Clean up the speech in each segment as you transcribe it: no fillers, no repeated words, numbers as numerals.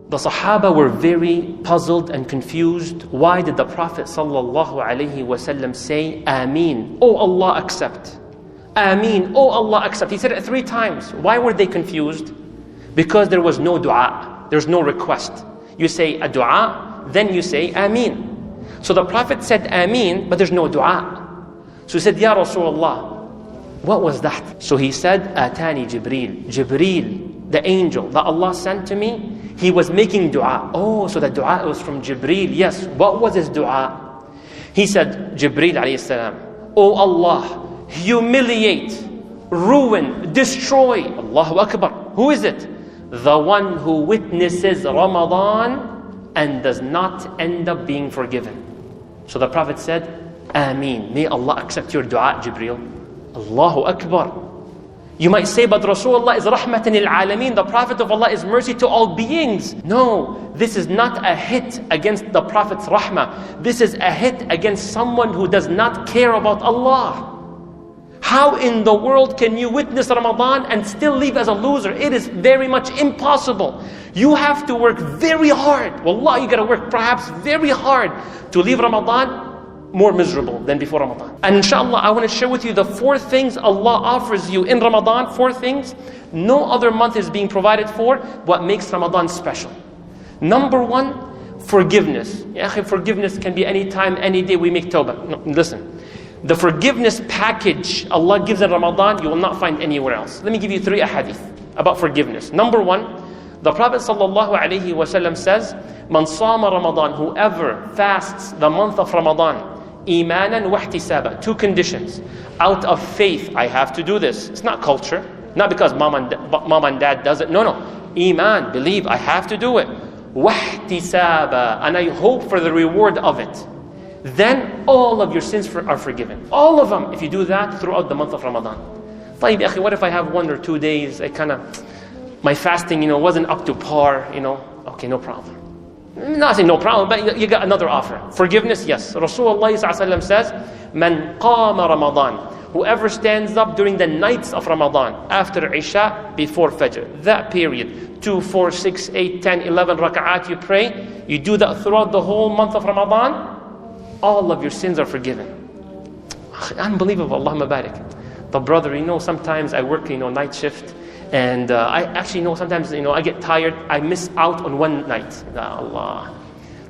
The Sahaba were very puzzled and confused. Why did the Prophet ﷺ say, Ameen, oh Allah accept. Ameen, oh Allah accept. He said it 3 times. Why were they confused? Because there was no dua. There's no request. You say a dua, then you say Ameen. So the Prophet said Ameen, but there's no dua. So he said, Ya Rasulullah, what was that? So he said, Atani Jibreel. Jibreel, the angel that Allah sent to me, he was making dua. Oh, so the dua was from Jibreel. Yes, what was his dua? He said, Jibreel alayhi salam, oh Allah, humiliate, ruin, destroy. Allahu Akbar. Who is it? The one who witnesses Ramadan and does not end up being forgiven. So the Prophet said, Ameen. May Allah accept your dua, Jibreel. Allahu Akbar. You might say, but Rasulullah is rahmatan lil alameen. The Prophet of Allah is mercy to all beings. No, this is not a hit against the Prophet's rahmah. This is a hit against someone who does not care about Allah. How in the world can you witness Ramadan and still leave as a loser? It is very much impossible. You have to work very hard. Wallah, you got to work perhaps very hard to leave Ramadan more miserable than before Ramadan. And inshallah, I want to share with you the 4 things Allah offers you in Ramadan. 4 things no other month is being provided for. What makes Ramadan special? Number 1, forgiveness. Forgiveness can be any time, any day we make tawbah. No, listen. The forgiveness package Allah gives in Ramadan, you will not find anywhere else. Let me give you 3 ahadith about forgiveness. Number 1, the Prophet ﷺ says, Man sama Ramadan, whoever fasts the month of Ramadan, imanan wa ihtisaba, 2 conditions. Out of faith, I have to do this. It's not culture, not because mom and dad does it. No. Iman, believe, I have to do it. Wa ihtisaba, and I hope for the reward of it. Then all of your sins are forgiven. All of them, if you do that throughout the month of Ramadan. طيب يا أخي, what if I have 1 or 2 days, my fasting, wasn't up to par, Okay, no problem. Not saying no problem, but you got another offer. Forgiveness, yes. Rasulullah says, Man qama Ramadan. Whoever stands up during the nights of Ramadan, after Isha, before Fajr, that period, 2, 4, 6, 8, 10, 11 raka'at you pray, you do that throughout the whole month of Ramadan, all of your sins are forgiven. Unbelievable, Allahumma barik. But brother, sometimes I work, night shift, and I actually sometimes, I get tired, I miss out on 1 night. Allah.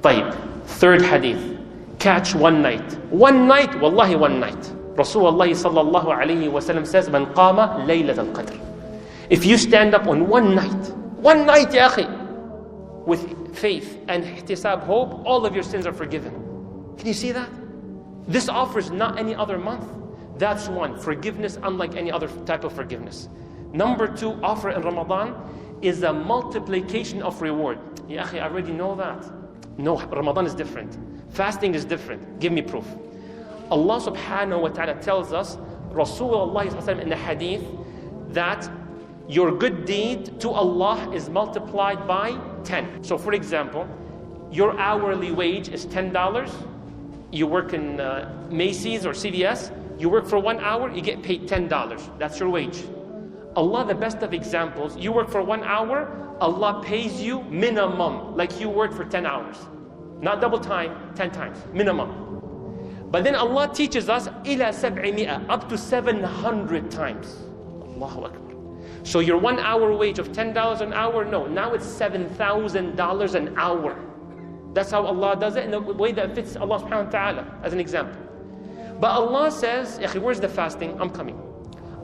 طيب, 3rd hadith, catch 1 night. 1 night, wallahi 1 night. Rasulullah sallallahu alayhi wa sallam says, Man qama laylat al-qadr. If you stand up on 1 night, ya akhi, with faith and ihtisab, hope, all of your sins are forgiven. Can you see that? This offers not any other month. That's 1. Forgiveness unlike any other type of forgiveness. Number 2, offer in Ramadan is a multiplication of reward. Ya akhi, I already know that. No, Ramadan is different. Fasting is different. Give me proof. Allah subhanahu wa ta'ala tells us, Rasulullah in the hadith, that your good deed to Allah is multiplied by 10. So for example, your hourly wage is $10. You work in Macy's or CVS, you work for 1 hour, you get paid $10. That's your wage. Allah, the best of examples, you work for 1 hour, Allah pays you minimum, like you work for 10 hours. Not double time, 10 times, minimum. But then Allah teaches us, إِلَى 700, up to 700 times. Allahu Akbar. So your 1 hour wage of $10 an hour, no, now it's $7,000 an hour. That's how Allah does it in a way that fits Allah subhanahu wa ta'ala, as an example. But Allah says, where's the fasting? I'm coming.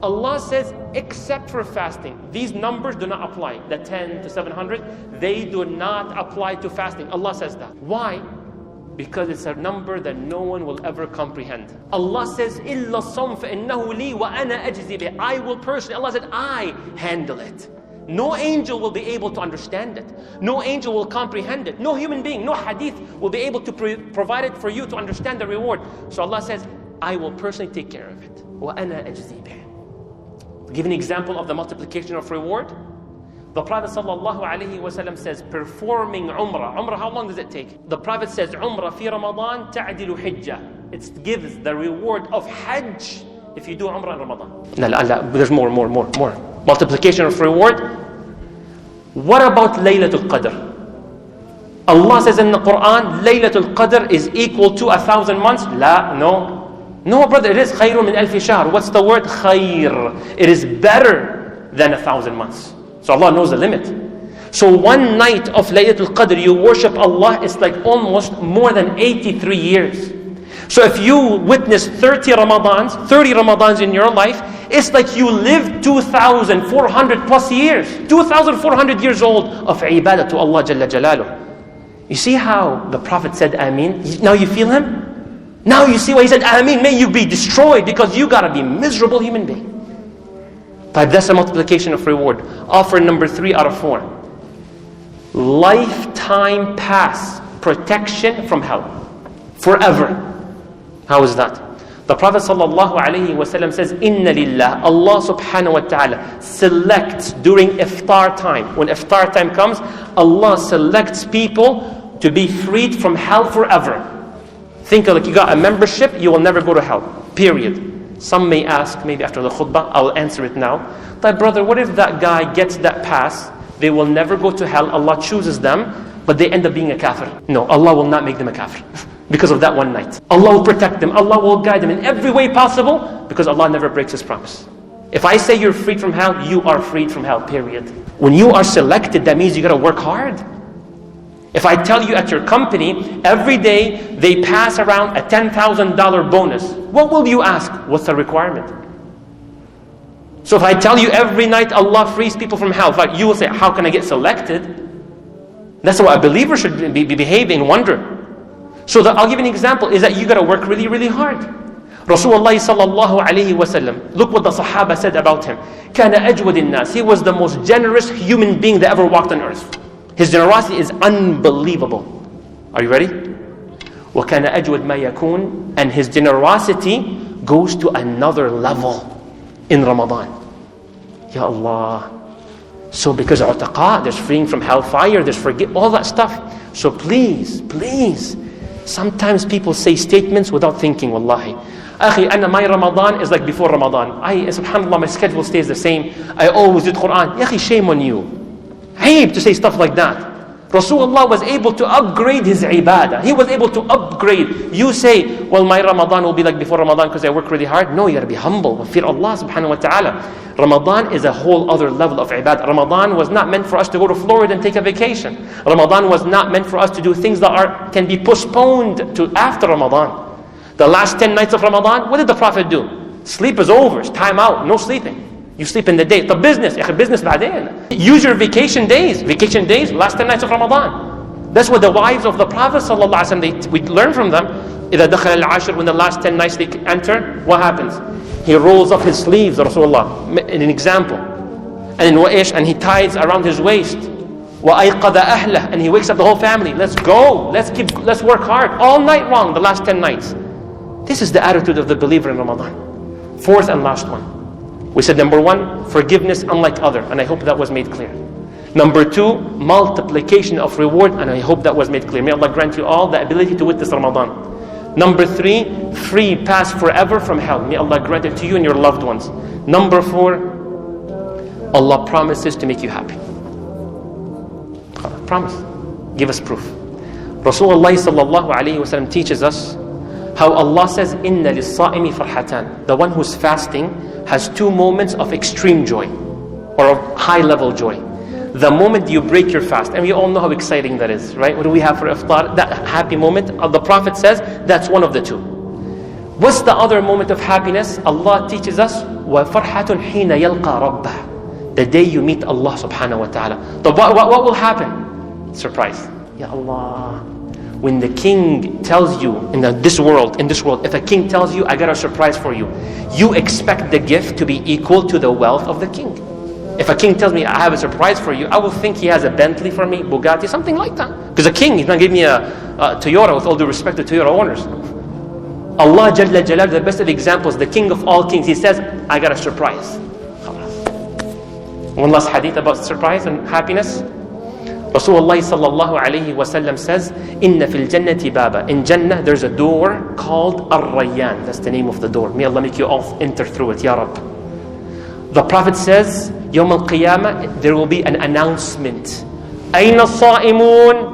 Allah says, except for fasting, these numbers do not apply. The 10 to 700, they do not apply to fasting. Allah says that. Why? Because it's a number that no one will ever comprehend. Allah says, إِلَّا الصَّوْمَ فَإِنَّهُ لِي وَأَنَا أَجْزِي بِهِ. I will personally, Allah said, I handle it. No angel will be able to understand it. No angel will comprehend it. No human being, no hadith will be able to provide it for you to understand the reward. So Allah says, I will personally take care of it. وَأَنَا أَجْزِي بِهِ. Give an example of the multiplication of reward. The Prophet ﷺ says, performing Umrah. Umrah, how long does it take? The Prophet says, Umrah fi Ramadan ta'dilu hijjah. It gives the reward of Hajj if you do Umrah in Ramadan. No, there's more. Multiplication of reward. What about Laylatul Qadr? Allah says in the Quran, Laylatul Qadr is equal to 1,000 months. La, no. No, brother, it is khayrun min alfi shahr. What's the word? Khayr. It is better than 1,000 months. So Allah knows the limit. So one night of Laylatul Qadr, you worship Allah, it's like almost more than 83 years. So if you witness 30 Ramadans in your life, it's like you lived 2,400 plus years, 2,400 years old of ibadah to Allah Jalla Jalaluh. You see how the Prophet said Ameen? Now you feel him? Now you see why he said Ameen. May you be destroyed because you gotta be a miserable human being. But that's a multiplication of reward. Offer number 3 out of 4. Lifetime pass protection from hell. Forever. How is that? The Prophet ﷺ says, Inna lillah, Allah subhanahu wa ta'ala selects during iftar time. When iftar time comes, Allah selects people to be freed from hell forever. Think of like you got a membership, you will never go to hell. Period. Some may ask, maybe after the khutbah, I will answer it now. But brother, what if that guy gets that pass? They will never go to hell. Allah chooses them, but they end up being a kafir. No, Allah will not make them a kafir. Because of that one night. Allah will protect them. Allah will guide them in every way possible because Allah never breaks His promise. If I say you're freed from hell, you are freed from hell, period. When you are selected, that means you got to work hard. If I tell you at your company, every day they pass around a $10,000 bonus, what will you ask? What's the requirement? So if I tell you every night Allah frees people from hell, you will say, how can I get selected? That's what a believer should be behaving, wonder. So I'll give you an example, is that you got to work really, really hard. Rasulullah sallallahu alayhi wa sallam, look what the Sahaba said about him. كَانَ أَجْوَدِ النَّاسِ. He was the most generous human being that ever walked on earth. His generosity is unbelievable. Are you ready? وَكَانَ أَجْوَدْ مَا يَكُونَ. And his generosity goes to another level in Ramadan. Ya Allah. So because of utaqa, there's freeing from hellfire, there's all that stuff. So please, sometimes people say statements without thinking, wallahi. Akhi, my Ramadan is like before Ramadan. Subhanallah, my schedule stays the same. I always did Quran. Ya akhi, shame on you. Aib to say stuff like that. Rasulullah was able to upgrade his ibadah. He was able to upgrade. You say, well, my Ramadan will be like before Ramadan because I work really hard. No, you gotta be humble. Fear Allah subhanahu wa ta'ala. Ramadan is a whole other level of ibadah. Ramadan was not meant for us to go to Florida and take a vacation. Ramadan was not meant for us to do things that can be postponed to after Ramadan. The last 10 nights of Ramadan, what did the Prophet do? Sleep is over, it's time out, no sleeping. You sleep in the day. The business بعدين. Use your vacation days. Vacation days, last 10 nights of Ramadan. That's what the wives of the Prophet ﷺ, we learn from them. إذا دخل العشر, when the last 10 nights they enter, what happens? He rolls up his sleeves, Rasulullah, in an example. And he ties around his waist. وَأَيْقَظَ أَهْلَهُ. And he wakes up the whole family. Let's go. Let's work hard. All night long, the last 10 nights. This is the attitude of the believer in Ramadan. Fourth and last one. We said number 1, forgiveness unlike other. And I hope that was made clear. Number 2, multiplication of reward. And I hope that was made clear. May Allah grant you all the ability to witness Ramadan. Number 3, free pass forever from hell. May Allah grant it to you and your loved ones. Number 4, Allah promises to make you happy. Promise. Give us proof. Rasulullah sallallahu alayhi wa sallam teaches us how Allah says, Inna lis-sa'imi farhatan. The one who's fasting has 2 moments of extreme joy or of high level joy. The moment you break your fast, and we all know how exciting that is, right? What do we have for iftar? That happy moment, the Prophet says, that's one of the 2. What's the other moment of happiness? Allah teaches us, وَفَرْحَةٌ حِينَ يَلْقَى رَبَّهُ. The day you meet Allah subhanahu wa ta'ala. What will happen? Surprise. Ya Allah. When the king tells you, in this world, if a king tells you, I got a surprise for you, you expect the gift to be equal to the wealth of the king. If a king tells me, I have a surprise for you, I will think he has a Bentley for me, Bugatti, something like that. Because a king, he's not giving me a Toyota, with all due respect to Toyota owners. Allah Jalla Jalal, the best of examples, the king of all kings, he says, I got a surprise. One last hadith about surprise and happiness. Rasulullah sallallahu alayhi wa sallam says, Inna fil jannati baba. In Jannah, there's a door called Ar-Rayyan. That's the name of the door. May Allah make you all enter through it, Ya Rabb. The Prophet says, Yawm al-Qiyamah, there will be an announcement. Ayna as-sa'imun?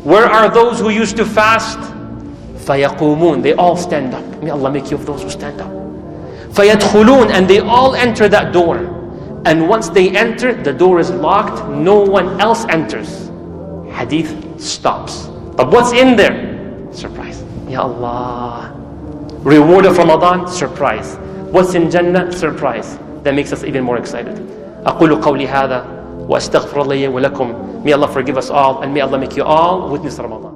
Where are those who used to fast? فَيَقُومُونَ. They all stand up. May Allah make you of those who stand up. فَيَدْخُلُونَ. And they all enter that door. And once they enter, the door is locked. No one else enters. Hadith stops. But what's in there? Surprise. Ya Allah. Reward of Ramadan? Surprise. What's in Jannah? Surprise. That makes us even more excited. أقول قولي هذا وأستغفر الله لي ولكم. May Allah forgive us all, and may Allah make you all witness Ramadan.